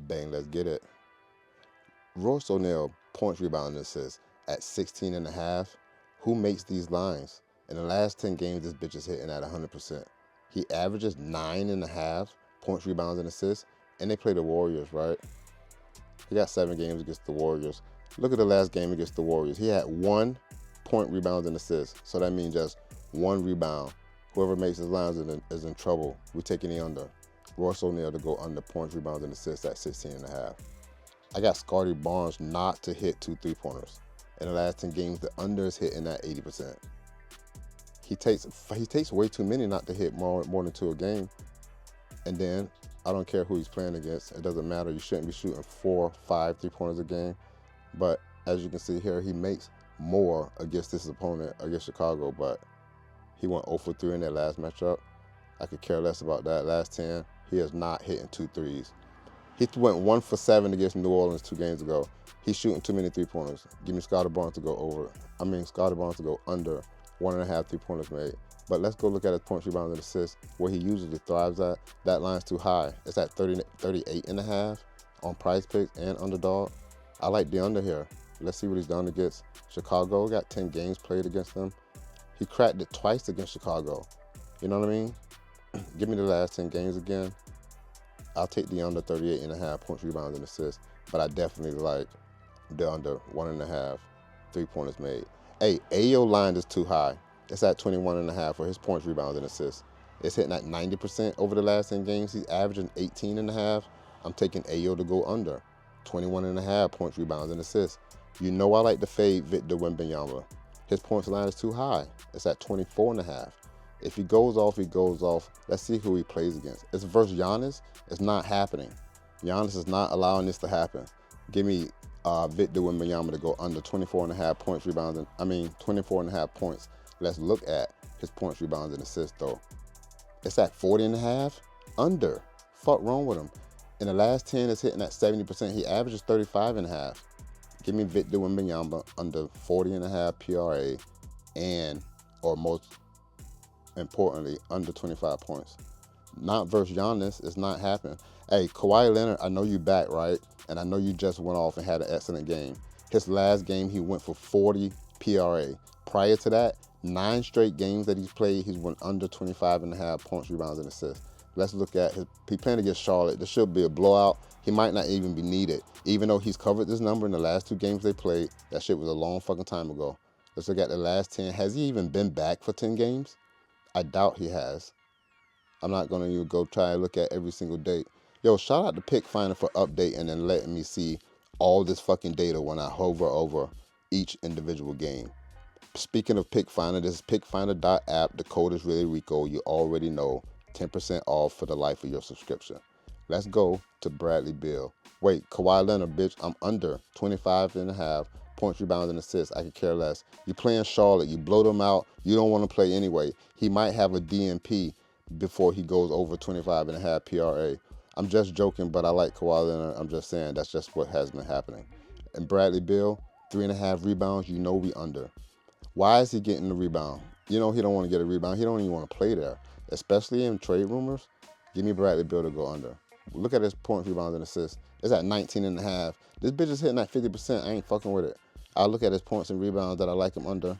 Bang, let's get it. Royce O'Neal, points, rebounds, and assists at 16.5. Who makes these lines? In the last 10 games, this bitch is hitting at 100%. He averages 9.5 points, rebounds, and assists, and they play the Warriors, right? He got 7 games against the Warriors. Look at the last game against the Warriors. He had 1 point, rebounds, and assists. So that means just 1 rebound. Whoever makes his lines is in trouble. We're taking the under. Royce O'Neal to go under points, rebounds, and assists at 16.5. I got Scottie Barnes not to hit 2 3-pointers. In the last 10 games, the under is hitting at 80%. He takes way too many not to hit more than 2 a game. And then, I don't care who he's playing against. It doesn't matter. You shouldn't be shooting 4, 5 3-pointers a game. But as you can see here, he makes more against this opponent, against Chicago. But he went 0 for 3 in that last matchup. I could care less about that. Last 10, he is not hitting 2 threes. He went 1 for 7 against New Orleans 2 games ago. He's shooting too many 3-pointers. Give me Scottie Barnes to go under 1.5 3-pointers made. But let's go look at his points, rebounds, and assists, where he usually thrives at. That line's too high. It's at 38.5 on Prize Picks and Underdog. I like the under here. Let's see what he's done against Chicago. Got 10 games played against them. He cracked it twice against Chicago. You know what I mean? Give me the last 10 games again. I'll take the under 38.5 points, rebounds, and assists, but I definitely like the under 1.5 3-pointers made. Hey, Ayo line is too high. It's at 21.5 for his points, rebounds, and assists. It's hitting at 90% over the last 10 games. He's averaging 18.5. I'm taking Ayo to go under 21.5 points, rebounds, and assists. You know I like to fade Victor Wembanyama. His points line is too high. It's at 24.5. If he goes off, he goes off. Let's see who he plays against. It's versus Giannis. It's not happening. Giannis is not allowing this to happen. Give me Victor Wembanyama to go under 24.5 points, rebounds, 24.5 points. Let's look at his points, rebounds, and assists, though. It's at 40.5. Under. Fuck wrong with him. In the last 10, it's hitting at 70%. He averages 35.5. Give me Victor Wembanyama under 40.5 PRA and, or most importantly, under 25 points. Not versus Giannis. It's not happening. Hey, Kawhi Leonard, I know you back, right? And I know you just went off and had an excellent game. His last game, he went for 40 PRA. Prior to that, 9 straight games that he's played, he's went under 25.5 points, rebounds, and assists. Let's look at he playing against Charlotte. This should be a blowout. He might not even be needed. Even though he's covered this number in the last 2 games they played, that shit was a long fucking time ago. Let's look at the last 10. Has he even been back for 10 games? I doubt he has. I'm not going to even go try and look at every single date. Yo, shout out to Pick Finder for updating and letting me see all this fucking data when I hover over each individual game. Speaking of Pick Finder, this is pickfinder.app. The code is ReallyRico. You already know. 10% off for the life of your subscription. Let's go to Bradley Beal. Wait, Kawhi Leonard, bitch, I'm under 25.5 points, rebounds, and assists. I could care less. You're playing Charlotte. You blow them out. You don't want to play anyway. He might have a DNP before he goes over 25.5 PRA. I'm just joking, but I like Kawhi Leonard. I'm just saying that's just what has been happening. And Bradley Beal, 3.5 rebounds. You know we under. Why is he getting the rebound? You know he don't want to get a rebound. He don't even want to play there, especially in trade rumors. Give me Bradley Beal to go under. Look at his points, rebounds, and assists. It's at 19.5. This bitch is hitting at 50%. I ain't fucking with it. I look at his points and rebounds that I like him under.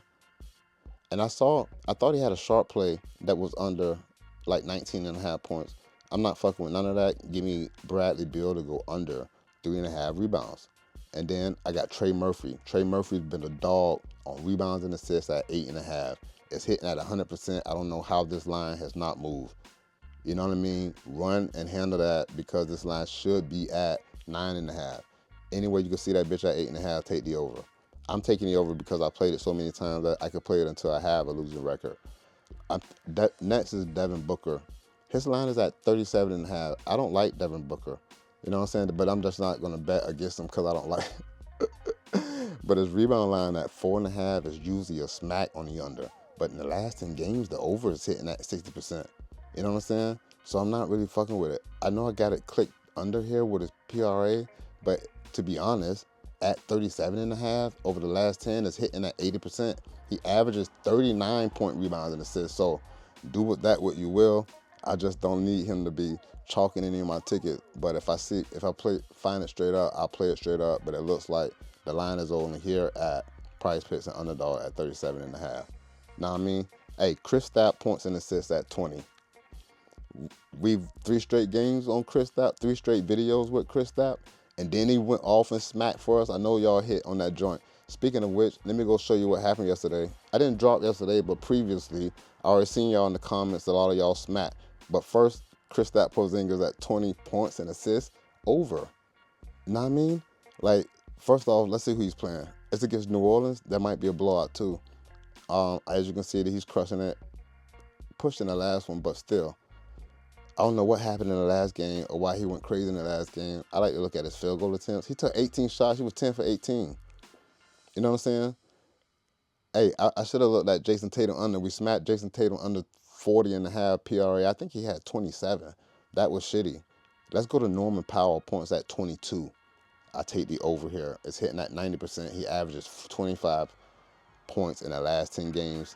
And I thought he had a sharp play that was under like 19.5 points. I'm not fucking with none of that. Give me Bradley Beal to go under 3.5 rebounds. And then I got Trey Murphy. Trey Murphy's been a dog on rebounds and assists at 8.5. It's hitting at 100%. I don't know how this line has not moved. You know what I mean? Run and handle that because this line should be at 9.5. Anyway, you can see that bitch at 8.5, take the over. I'm taking the over because I played it so many times that I could play it until I have a losing record. Next is Devin Booker. His line is at 37.5. I don't like Devin Booker. You know what I'm saying? But I'm just not going to bet against him because I don't like But his rebound line at 4.5 is usually a smack on the under. But in the last 10 games, the over is hitting at 60%. You know what I'm saying? So I'm not really fucking with it. I know I got it clicked under here with his PRA, but to be honest, at 37.5 over the last 10 is hitting at 80%. He averages 39 point rebounds and assists. So do with that what you will. I just don't need him to be chalking any of my tickets. But if I find it straight up, I'll play it straight up. But it looks like the line is only here at Price Picks and Underdog at 37.5. Now I mean, hey, Chris Stapp points and assists at 20. We've 3 straight games on Chris Stapp, 3 straight videos with Chris Stapp, and then he went off and smacked for us. I know y'all hit on that joint. Speaking of which, let me go show you what happened yesterday. I didn't drop yesterday, but previously, I already seen y'all in the comments that a lot of y'all smacked. But first, Chris Stapp Porzingis at 20 points and assists over. Know what I mean? Like, first off, let's see who he's playing. It's against New Orleans. That might be a blowout too. As you can see, that he's crushing it. Pushed in the last one, but still. I don't know what happened in the last game or why he went crazy in the last game. I like to look at his field goal attempts. He took 18 shots. He was 10 for 18. You know what I'm saying? Hey, I should have looked at Jason Tatum under. We smacked Jason Tatum under 40.5 PRA. I think he had 27. That was shitty. Let's go to Norman Powell points at 22. I take the over here. It's hitting at 90%. He averages 25 points in the last 10 games.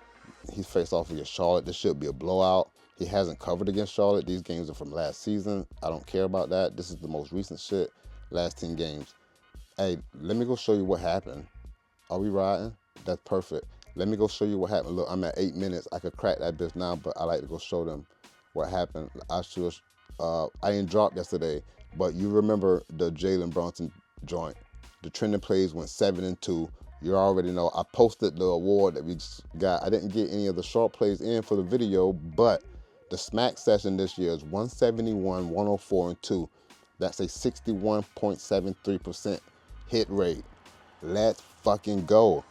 He's faced off against Charlotte. This should be a blowout. He hasn't covered against Charlotte. These games are from last season. I don't care about that. This is the most recent shit. Last 10 games. Hey, let me go show you what happened. Are we riding? That's perfect. Let me go show you what happened. Look, I'm at 8 minutes. I could crack that bitch now, but I like to go show them what happened. I didn't drop yesterday, but you remember the Jalen Brunson joint. The trending plays went 7-2. You already know. I posted the award that we got. I didn't get any of the short plays in for the video, but the smack session this year is 171, 104, and 2. That's a 61.73% hit rate. Let's fucking go.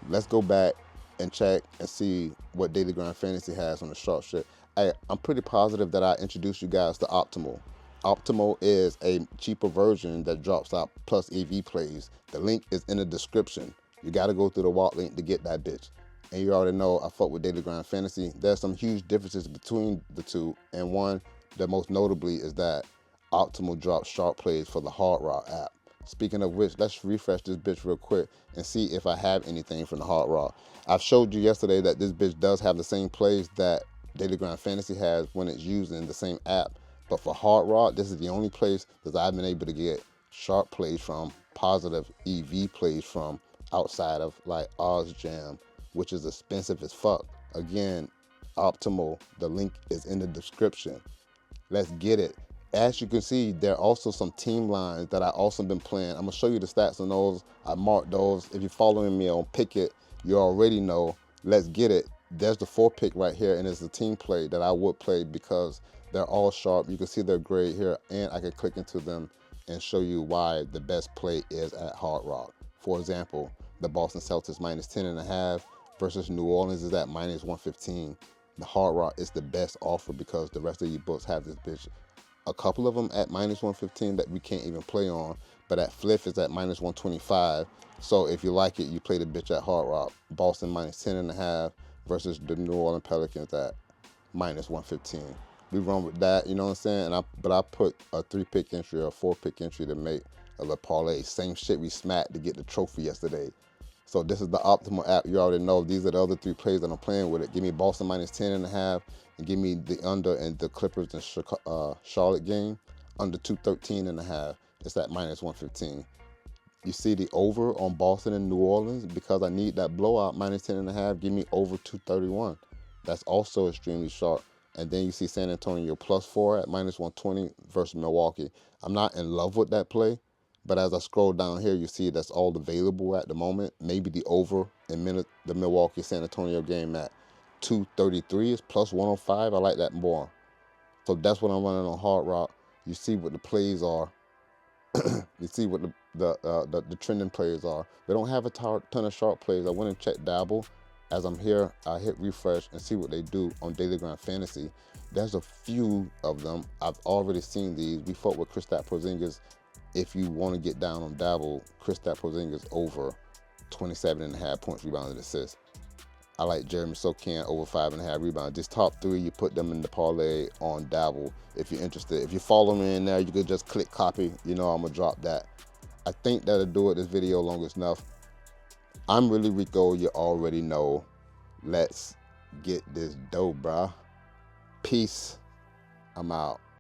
Let's go back and check and see what Daily Grind Fantasy has on the short shit. Hey, I'm pretty positive that I introduced you guys to Optimal. Optimal is a cheaper version that drops out plus EV plays. The link is in the description. You got to go through the walk link to get that bitch. And you already know I fuck with Daily Grind Fantasy. There's some huge differences between the two. And one that most notably is that Optimal drops sharp plays for the Hard Rock app. Speaking of which, let's refresh this bitch real quick and see if I have anything from the Hard Rock. I've showed you yesterday that this bitch does have the same plays that Daily Grind Fantasy has when it's using the same app. But for Hard Rock, this is the only place that I've been able to get sharp plays from, positive EV plays from, outside of like Odds Jam, which is expensive as fuck. Again, Optimal, the link is in the description. Let's get it. As you can see, there are also some team lines that I also been playing. I'm gonna show you the stats on those. I marked those. If you're following me on Pick It, you already know. Let's get it. There's the 4 pick right here, and it's a team play that I would play because they're all sharp. You can see their grade here, and I can click into them and show you why the best play is at Hard Rock. For example, the Boston Celtics minus 10.5 versus New Orleans is at minus 115. The Hard Rock is the best offer because the rest of your books have this bitch. A couple of them at minus 115 that we can't even play on, but at Fliff is at minus 125. So if you like it, you play the bitch at Hard Rock. Boston minus 10.5 versus the New Orleans Pelicans at minus 115. We run with that, you know what I'm saying? But I put a 3-pick entry or a 4-pick entry to make a little parlay. Same shit we smacked to get the trophy yesterday. So this is the Optimal app. You already know these are the other 3 plays that I'm playing with it. Give me Boston minus 10.5 and give me the under and the Clippers and Charlotte game under 213.5. It's at minus 115. You see the over on Boston and New Orleans because I need that blowout minus 10.5. Give me over 231. That's also extremely sharp. And then you see San Antonio plus 4 at minus 120 versus Milwaukee. I'm not in love with that play. But as I scroll down here, you see that's all available at the moment. Maybe the over in the Milwaukee-San Antonio game at 233 is plus 105. I like that more. So that's what I'm running on Hard Rock. You see what the plays are. You see what the trending plays are. They don't have a ton of sharp plays. I went and checked Dabble. As I'm here, I hit refresh and see what they do on Daily Grind Fantasy. There's a few of them. I've already seen these. We fought with Kristaps Porzingis. If you want to get down on Dabble, Kristaps Porzingis over 27.5 points, rebounds, and assists. I like Jeremy Sochan over 5.5 rebounds. Just top 3, you put them in the parlay on Dabble if you're interested. If you follow me in there, you could just click copy. You know I'm going to drop that. I think that'll do it. This video long enough. I'm ReallyRico. You already know. Let's get this dough, bruh. Peace. I'm out.